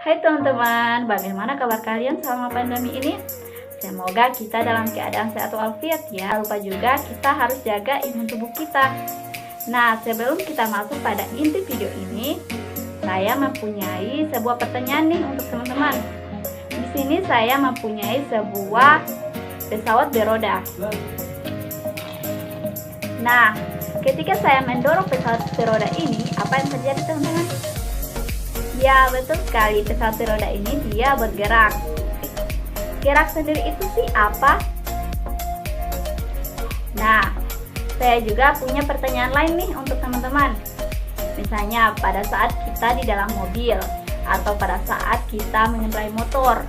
Hai teman-teman, bagaimana kabar kalian selama pandemi ini? Semoga kita dalam keadaan sehat walafiat ya. Lupa juga kita harus jaga imun tubuh kita. Nah, sebelum kita masuk pada inti video ini, saya mempunyai sebuah pertanyaan nih untuk teman-teman. Di sini saya mempunyai sebuah pesawat beroda. Nah, ketika saya mendorong pesawat beroda ini, apa yang terjadi teman-teman? Ya, betul sekali, pesawat beroda ini dia bergerak. Gerak sendiri itu sih apa? Nah, saya juga punya pertanyaan lain nih untuk teman-teman. Misalnya pada saat kita di dalam mobil atau pada saat kita mengendarai motor.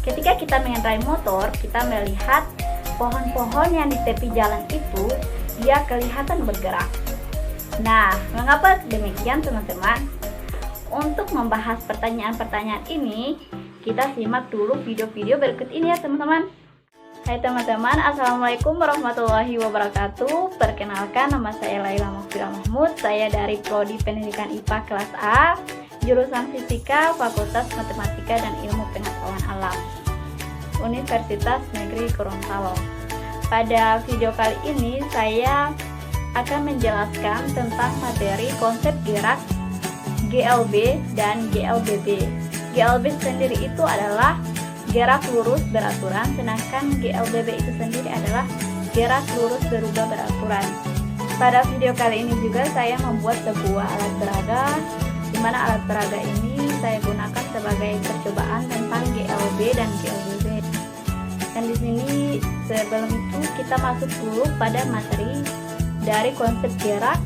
Ketika kita mengendarai motor, kita melihat pohon-pohon yang di tepi jalan itu dia kelihatan bergerak. Nah, mengapa demikian teman-teman? Untuk membahas pertanyaan-pertanyaan ini, kita simak dulu video-video berikut ini ya teman-teman. Hai teman-teman, assalamualaikum warahmatullahi wabarakatuh. Perkenalkan, nama saya Laila Mahfira Mahmud. Saya dari Prodi Pendidikan IPA kelas A, jurusan Fisika, Fakultas Matematika dan Ilmu Pengetahuan Alam, Universitas Negeri Gorontalo. Pada video kali ini saya akan menjelaskan tentang materi konsep gerak GLB dan GLBB. GLB sendiri itu adalah gerak lurus beraturan, sedangkan GLBB itu sendiri adalah gerak lurus berubah beraturan. Pada video kali ini juga saya membuat sebuah alat peraga, di mana alat peraga ini saya gunakan sebagai percobaan tentang GLB dan GLBB. Dan di sini sebelum itu kita masuk dulu pada materi dari konsep gerak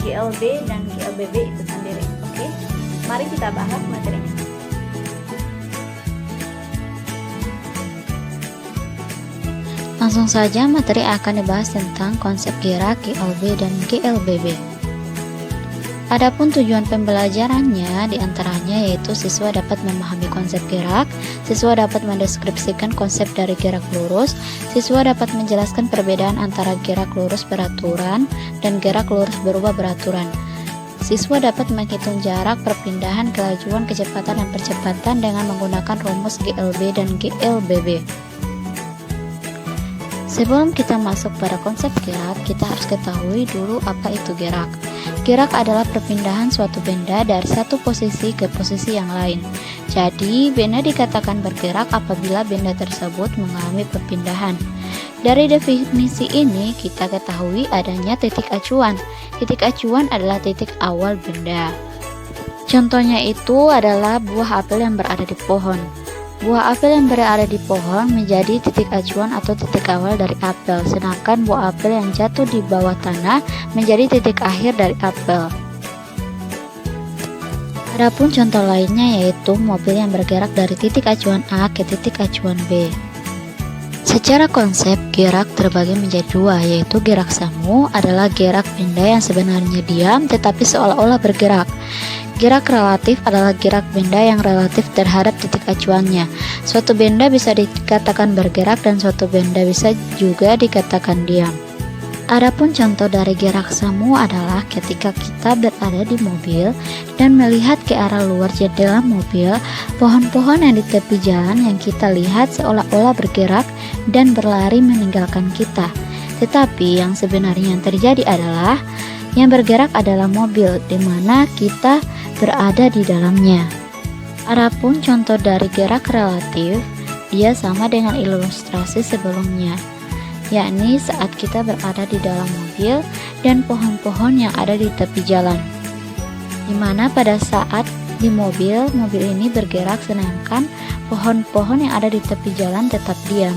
GLB dan GLBB itu sendiri. Oke, mari kita bahas materinya. Langsung saja materi akan dibahas tentang konsep gerak GLB dan GLBB. Adapun tujuan pembelajarannya diantaranya yaitu siswa dapat memahami konsep gerak, siswa dapat mendeskripsikan konsep dari gerak lurus, siswa dapat menjelaskan perbedaan antara gerak lurus beraturan dan gerak lurus berubah beraturan. Siswa dapat menghitung jarak, perpindahan, kelajuan, kecepatan, dan percepatan dengan menggunakan rumus GLB dan GLBB. Sebelum kita masuk pada konsep gerak, kita harus ketahui dulu apa itu gerak. Gerak adalah perpindahan suatu benda dari satu posisi ke posisi yang lain. Jadi, benda dikatakan bergerak apabila benda tersebut mengalami perpindahan. Dari definisi ini, kita ketahui adanya titik acuan. Titik acuan adalah titik awal benda. Contohnya itu adalah buah apel yang berada di pohon. Buah apel yang berada di pohon menjadi titik acuan atau titik awal dari apel, sedangkan buah apel yang jatuh di bawah tanah menjadi titik akhir dari apel. Adapun contoh lainnya yaitu mobil yang bergerak dari titik acuan A ke titik acuan B. Secara konsep, gerak terbagi menjadi dua, yaitu gerak semu adalah gerak benda yang sebenarnya diam tetapi seolah-olah bergerak. Gerak relatif adalah gerak benda yang relatif terhadap titik acuannya. Suatu benda bisa dikatakan bergerak dan suatu benda bisa juga dikatakan diam. Adapun contoh dari gerak semu adalah ketika kita berada di mobil dan melihat ke arah luar jendela mobil, pohon-pohon yang di tepi jalan yang kita lihat seolah-olah bergerak dan berlari meninggalkan kita. Tetapi yang sebenarnya yang terjadi adalah yang bergerak adalah mobil di mana kita berada di dalamnya. Adapun contoh dari gerak relatif, dia sama dengan ilustrasi sebelumnya, yakni saat kita berada di dalam mobil dan pohon-pohon yang ada di tepi jalan, di mana pada saat di mobil ini bergerak sedangkan pohon-pohon yang ada di tepi jalan tetap diam.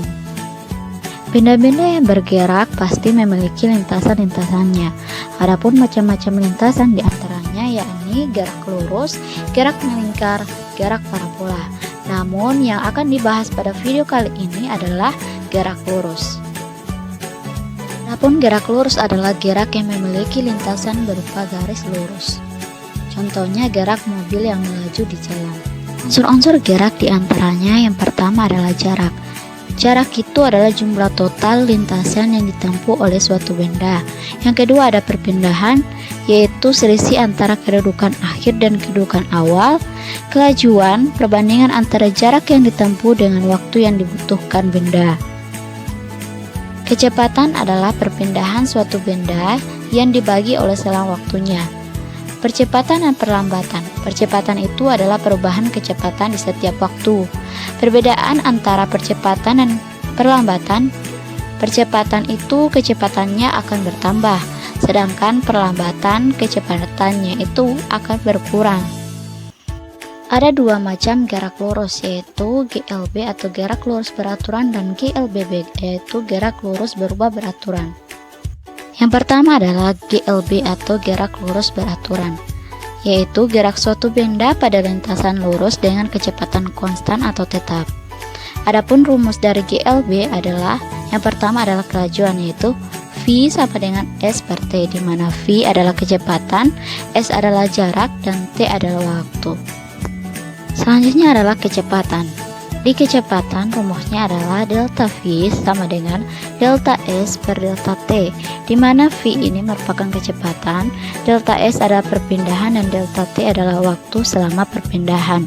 Benda-benda yang bergerak pasti memiliki lintasan-lintasannya. Adapun macam-macam lintasan diantaranya yakni gerak lurus, gerak melingkar, gerak parabola. Namun yang akan dibahas pada video kali ini adalah gerak lurus. Adapun gerak lurus adalah gerak yang memiliki lintasan berupa garis lurus. Contohnya gerak mobil yang melaju di jalan. Unsur-unsur gerak diantaranya yang pertama adalah jarak. Jarak itu adalah jumlah total lintasan yang ditempuh oleh suatu benda. Yang kedua ada perpindahan, yaitu selisih antara kedudukan akhir dan kedudukan awal. Kelajuan, perbandingan antara jarak yang ditempuh dengan waktu yang dibutuhkan benda. Kecepatan adalah perpindahan suatu benda yang dibagi oleh selang waktunya. Percepatan dan perlambatan. Percepatan itu adalah perubahan kecepatan di setiap waktu. Perbedaan antara percepatan dan perlambatan. Percepatan itu kecepatannya akan bertambah, sedangkan perlambatan kecepatannya itu akan berkurang. Ada dua macam gerak lurus, yaitu GLB atau gerak lurus beraturan dan GLBB, yaitu gerak lurus berubah beraturan. Yang pertama adalah GLB atau gerak lurus beraturan, yaitu gerak suatu benda pada lintasan lurus dengan kecepatan konstan atau tetap. Adapun rumus dari GLB adalah yang pertama adalah kelajuan, yaitu V sama dengan S per T, di mana V adalah kecepatan, S adalah jarak, dan T adalah waktu. Selanjutnya adalah kecepatan. Di kecepatan rumusnya adalah delta V sama dengan delta S per delta T, di mana V ini merupakan kecepatan, delta S adalah perpindahan, dan delta T adalah waktu selama perpindahan.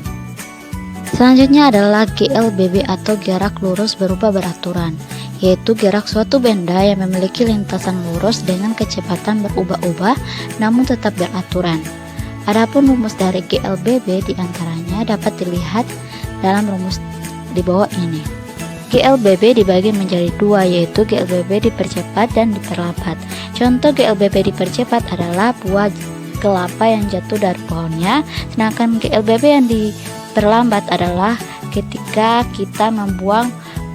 Selanjutnya adalah GLBB atau gerak lurus berubah beraturan, yaitu gerak suatu benda yang memiliki lintasan lurus dengan kecepatan berubah-ubah namun tetap beraturan. Adapun rumus dari GLBB diantaranya dapat dilihat dalam rumus di bawah ini. GLBB dibagi menjadi dua, yaitu GLBB dipercepat dan diperlambat. Contoh GLBB dipercepat adalah buah kelapa yang jatuh dari pohonnya, sedangkan GLBB yang diperlambat adalah ketika kita membuang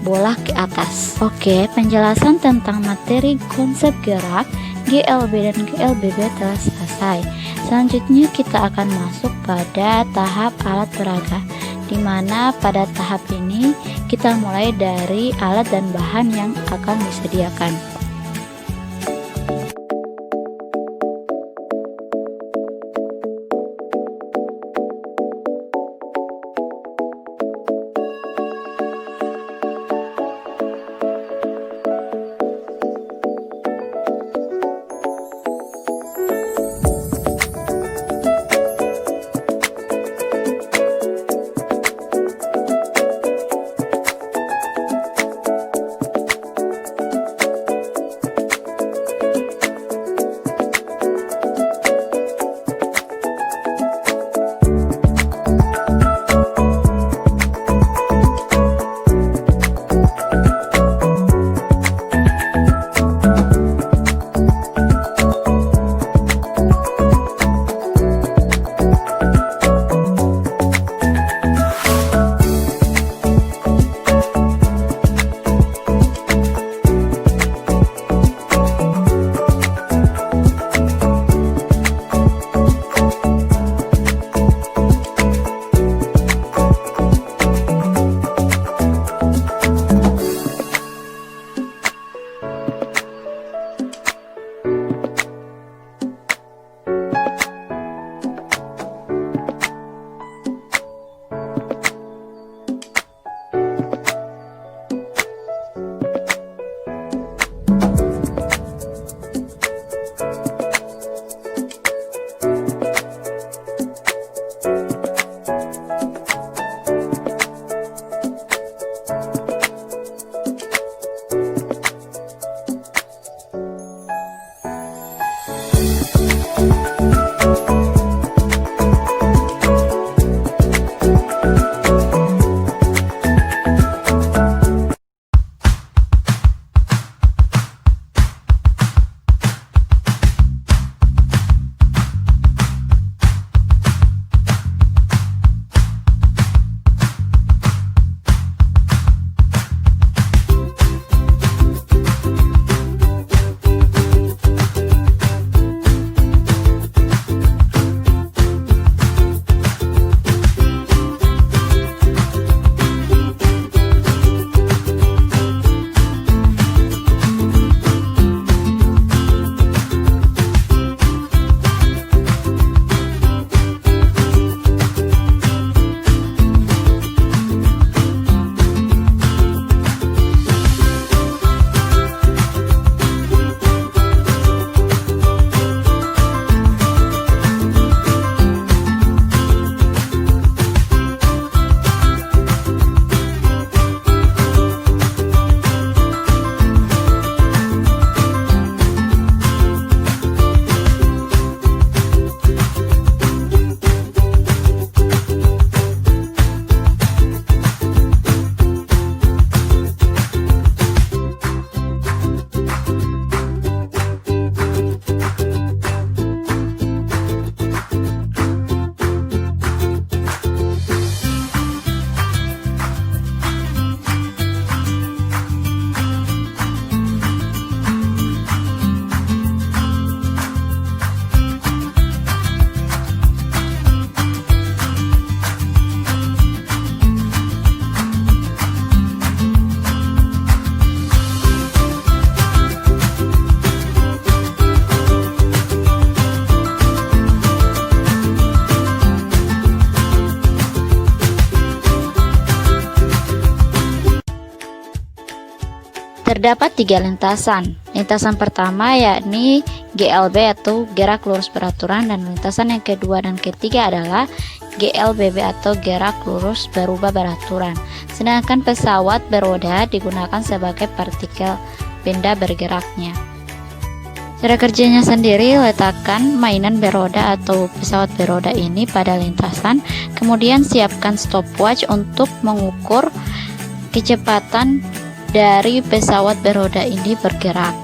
bola ke atas. Oke, penjelasan tentang materi konsep gerak GLB dan GLBB telah selesai. Selanjutnya kita akan masuk pada tahap alat peraga, di mana pada tahap ini kita mulai dari alat dan bahan yang akan disediakan. Terdapat 3 lintasan. Lintasan pertama yakni GLB atau gerak lurus beraturan, dan lintasan yang kedua dan ketiga adalah GLBB atau gerak lurus berubah beraturan. Sedangkan pesawat beroda digunakan sebagai partikel benda bergeraknya. Cara kerjanya sendiri, letakkan mainan beroda atau pesawat beroda ini pada lintasan, kemudian siapkan stopwatch untuk mengukur kecepatan dari pesawat beroda ini bergerak.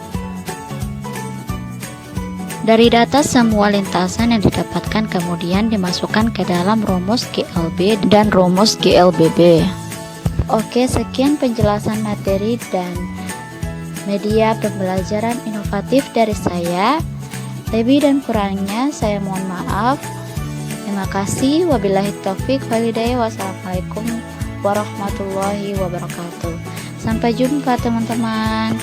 Dari data semua lintasan yang didapatkan kemudian dimasukkan ke dalam rumus GLB dan rumus GLBB. Oke, sekian penjelasan materi dan media pembelajaran inovatif dari saya. Lebih dan kurangnya saya mohon maaf. Terima kasih. Wabillahi taufik walhidayah. Wassalamualaikum warahmatullahi wabarakatuh. Sampai jumpa teman-teman.